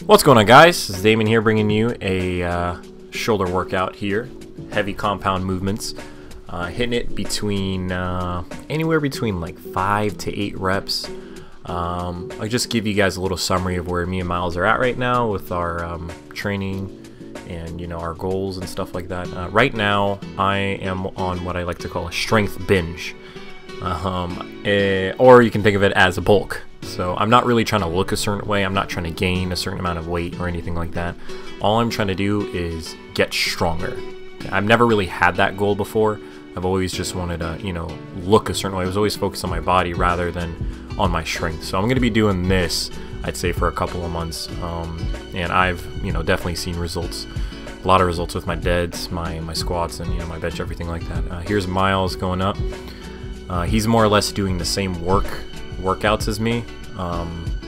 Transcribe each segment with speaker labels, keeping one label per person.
Speaker 1: What's going on, guys? This is Damien here, bringing you a shoulder workout here. Heavy compound movements, hitting it between anywhere between like 5 to 8 reps. I'll just give you guys a little summary of where me and Miles are at right now with our training and our goals and stuff like that. Right now I am on what I like to call a strength binge, or you can think of it as a bulk. So I'm not really trying to look a certain way. I'm not trying to gain a certain amount of weight or anything like that. All I'm trying to do is get stronger. I've never really had that goal before. I've always just wanted to, look a certain way. I was always focused on my body rather than on my strength. So I'm going to be doing this, I'd say, for a couple of months. And I've, definitely seen results. A lot of results with my deads, my squats, and, my bench, everything like that. Here's Miles going up. He's more or less doing the same workouts as me,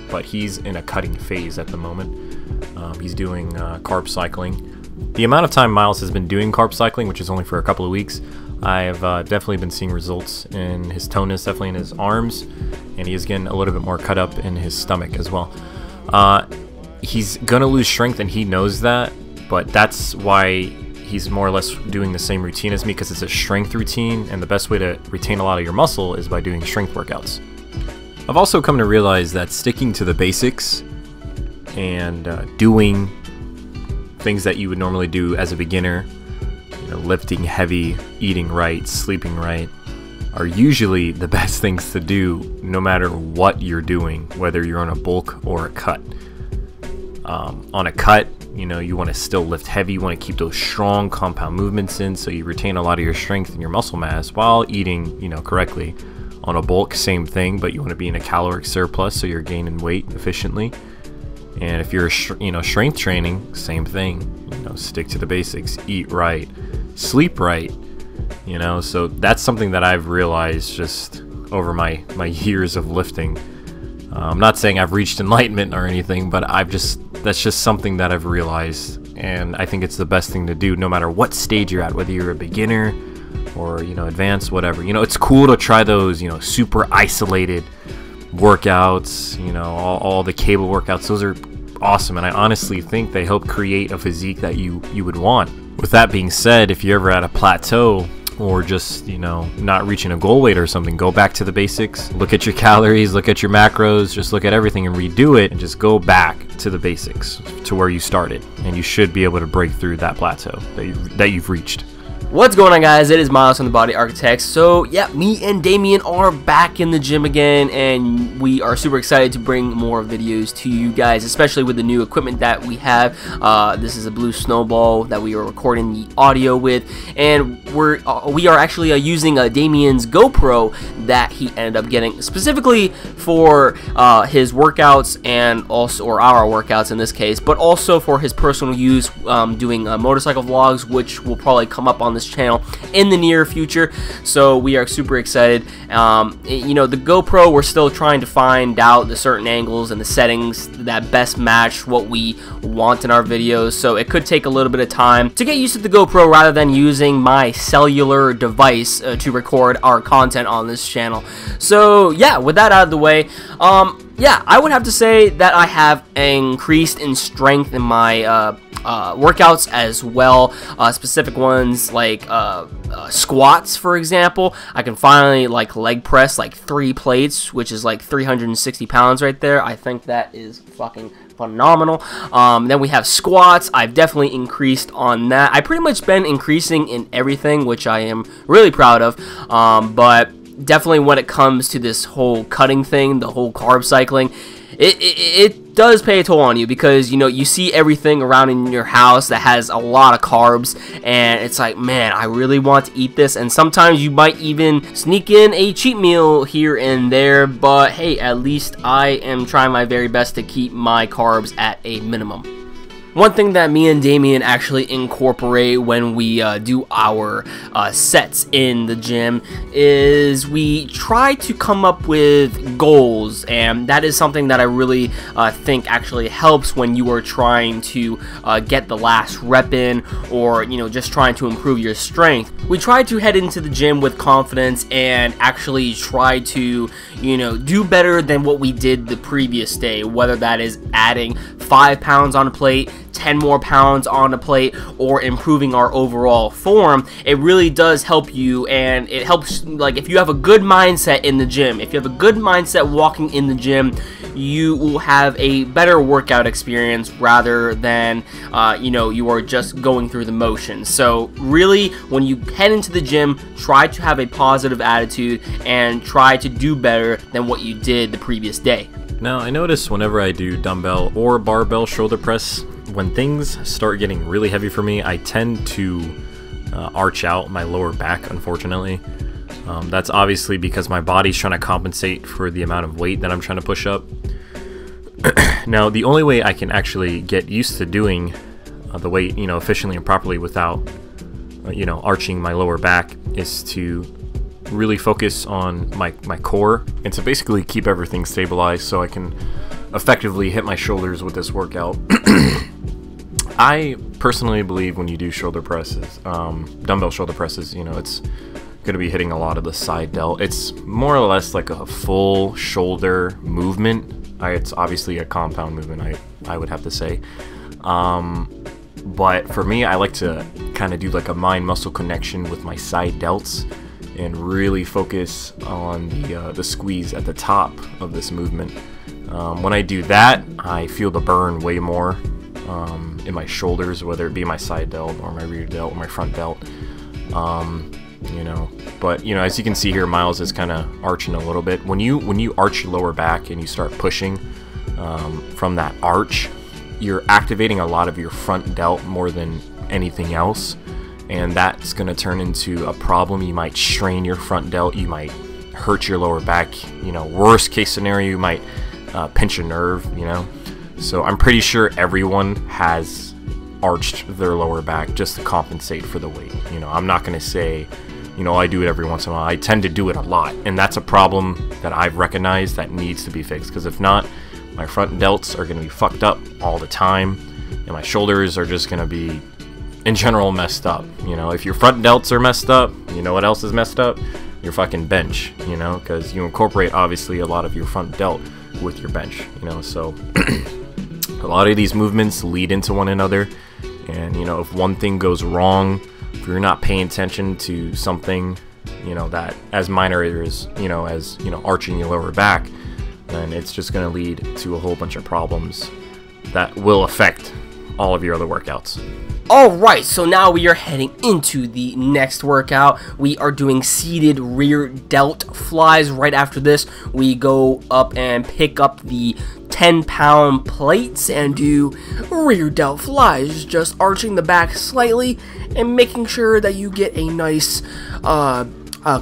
Speaker 1: but he's in a cutting phase at the moment. He's doing carb cycling. The amount of time Miles has been doing carb cycling, which is only for a couple of weeks, I've definitely been seeing results in his tonus, definitely in his arms, and he is getting a little bit more cut up in his stomach as well. He's gonna lose strength, and he knows that, but that's why he's more or less doing the same routine as me, because it's a strength routine, and the best way to retain a lot of your muscle is by doing strength workouts. I've also come to realize that sticking to the basics and doing things that you would normally do as a beginner, lifting heavy, eating right, sleeping right, are usually the best things to do no matter what you're doing, whether you're on a bulk or a cut. On a cut, you want to still lift heavy, you want to keep those strong compound movements in so you retain a lot of your strength and your muscle mass while eating, correctly. On a bulk, same thing, but you want to be in a caloric surplus so you're gaining weight efficiently. And if you're strength training, same thing. Stick to the basics, eat right, sleep right. So that's something that I've realized just over my years of lifting. I'm not saying I've reached enlightenment or anything, but that's just something that I've realized, and I think it's the best thing to do no matter what stage you're at, whether you're a beginner or advanced, whatever. It's cool to try those super isolated workouts, all the cable workouts. Those are awesome, and I honestly think they help create a physique that you would want. With that being said, if you're ever at a plateau or just not reaching a goal weight or something, go back to the basics, look at your calories, look at your macros, just look at everything and redo it, and just go back to the basics, to where you started, and you should be able to break through that plateau that you've reached.
Speaker 2: What's going on, guys? It is Miles from the BodyArchitectz. So yeah, me and Damien are back in the gym again, and we are super excited to bring more videos to you guys, especially with the new equipment that we have. This is a blue snowball that we are recording the audio with, and we are actually using Damien's GoPro that he ended up getting specifically for his workouts, and also, or our workouts in this case, but also for his personal use, doing motorcycle vlogs, which will probably come up on this channel in the near future. So we are super excited. The GoPro, we're still trying to find out the certain angles and the settings that best match what we want in our videos, so it could take a little bit of time to get used to the GoPro rather than using my cellular device to record our content on this channel. So yeah, with that out of the way, yeah, I would have to say that I have increased in strength in my workouts as well, specific ones like squats, for example. I can finally leg press 3 plates, which is 360 pounds right there. I think that is fucking phenomenal. Then we have squats. I've definitely increased on that. I've pretty much been increasing in everything, which I am really proud of, but definitely when it comes to this whole cutting thing, the whole carb cycling, it does pay a toll on you, because you see everything around in your house that has a lot of carbs, and it's like, man, I really want to eat this. And sometimes you might even sneak in a cheat meal here and there, but hey, at least I am trying my very best to keep my carbs at a minimum. One thing that me and Damien actually incorporate when we do our sets in the gym is we try to come up with goals, and that is something that I really think actually helps when you are trying to get the last rep in, or just trying to improve your strength. We try to head into the gym with confidence and actually try to do better than what we did the previous day, whether that is adding 5 pounds on a plate, 10 more pounds on a plate, or improving our overall form. It really does help you, and it helps, like, if you have a good mindset in the gym, if you have a good mindset walking in the gym, you will have a better workout experience rather than you are just going through the motions. So really, when you head into the gym, try to have a positive attitude and try to do better than what you did the previous day.
Speaker 1: Now, I notice whenever I do dumbbell or barbell shoulder press, when things start getting really heavy for me, I tend to arch out my lower back, unfortunately. That's obviously because my body's trying to compensate for the amount of weight that I'm trying to push up. Now, the only way I can actually get used to doing the weight, efficiently and properly without, arching my lower back is to really focus on my core, and to basically keep everything stabilized so I can effectively hit my shoulders with this workout. I personally believe when you do shoulder presses, dumbbell shoulder presses, it's going to be hitting a lot of the side delt. It's more or less like a full shoulder movement. It's obviously a compound movement, I would have to say. But for me, I like to kind of do like a mind-muscle connection with my side delts and really focus on the squeeze at the top of this movement. When I do that, I feel the burn way more in my shoulders, whether it be my side delt or my rear delt or my front delt. But as you can see here, Miles is kind of arching a little bit. When you arch your lower back and you start pushing from that arch, you're activating a lot of your front delt more than anything else, and that's going to turn into a problem. You might strain your front delt, you might hurt your lower back, worst case scenario, you might pinch a nerve, So I'm pretty sure everyone has arched their lower back just to compensate for the weight. I'm not going to say, I do it every once in a while. I tend to do it a lot, and that's a problem that I've recognized that needs to be fixed, because if not, my front delts are going to be fucked up all the time, and my shoulders are just going to be, in general, messed up. If your front delts are messed up, you know what else is messed up? Your fucking bench, because you incorporate, obviously, a lot of your front delt with your bench, so a lot of these movements lead into one another, and, if one thing goes wrong, if you're not paying attention to something, that as minor as, arching your lower back, then it's just going to lead to a whole bunch of problems that will affect all of your other workouts.
Speaker 2: Alright, so now we are heading into the next workout. We are doing seated rear delt flies. Right after this, we go up and pick up the 10-pound plates and do rear delt flies, just arching the back slightly and making sure that you get a nice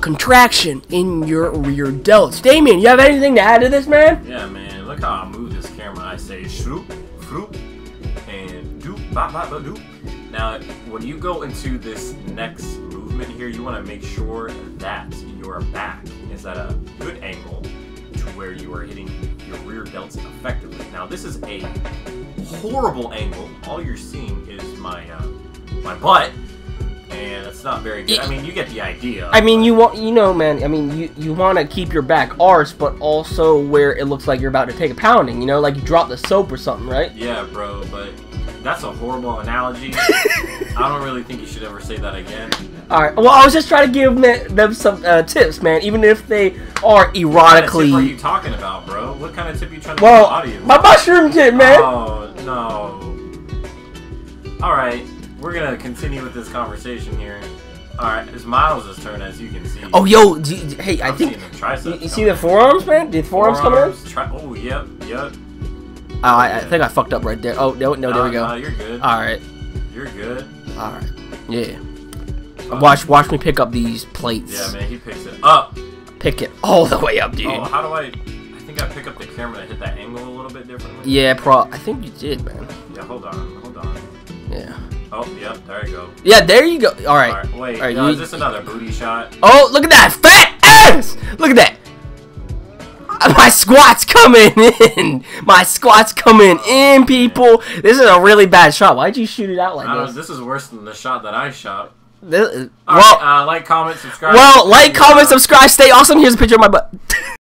Speaker 2: contraction in your rear delts. Damien, you have anything to add to this, man?
Speaker 1: Yeah, man. Look how I move this camera. I say shoop, floop, and doop, bop, bop, bop, doop. Now, when you go into this next movement here, you want to make sure that your back is at a good angle to where you are hitting your rear delts effectively. Now, this is a horrible angle. All you're seeing is my butt, and it's not very good. I mean, you get the idea.
Speaker 2: I mean, you want, man. I mean, you want to keep your back arched, but also where it looks like you're about to take a pounding. Like you drop the soap or something, right?
Speaker 1: Yeah, bro. But that's a horrible analogy. I don't really think you should ever say that again.
Speaker 2: Alright, well, I was just trying to give them some tips, man, even if they are erotically...
Speaker 1: What kind of tip are you talking about, bro? What kind of tip are you trying to give the audience?
Speaker 2: My mushroom tip, man!
Speaker 1: Oh, no. Alright, we're gonna continue with this conversation here. Alright, it's Miles' turn, as you can see.
Speaker 2: Oh, yo, hey, I think... You see the forearms, man? Did forearms come in?
Speaker 1: Oh, yep.
Speaker 2: Oh, I think I fucked up right there. Oh, no, there we go.
Speaker 1: No, you're good.
Speaker 2: Alright.
Speaker 1: You're good.
Speaker 2: Alright. Yeah. Watch me pick up these plates.
Speaker 1: Yeah, man, he picks it up.
Speaker 2: Pick it all the way up, dude.
Speaker 1: Oh, how do I think I pick up the camera to hit that angle a little bit differently.
Speaker 2: Yeah, I think you did, man.
Speaker 1: Yeah, hold on. Oh, yep, there you go.
Speaker 2: Yeah, there you go. All right.
Speaker 1: Alright, wait,
Speaker 2: All right,
Speaker 1: is this another booty shot?
Speaker 2: Oh, look at that fat ass! Look at that. My squat's coming in. My squat's coming in, people. This is a really bad shot. Why'd you shoot it out like this?
Speaker 1: This is worse than the shot that I shot.
Speaker 2: Well,
Speaker 1: Alright, like, comment, subscribe.
Speaker 2: Well, like, comment, subscribe, stay awesome. Here's a picture of my butt.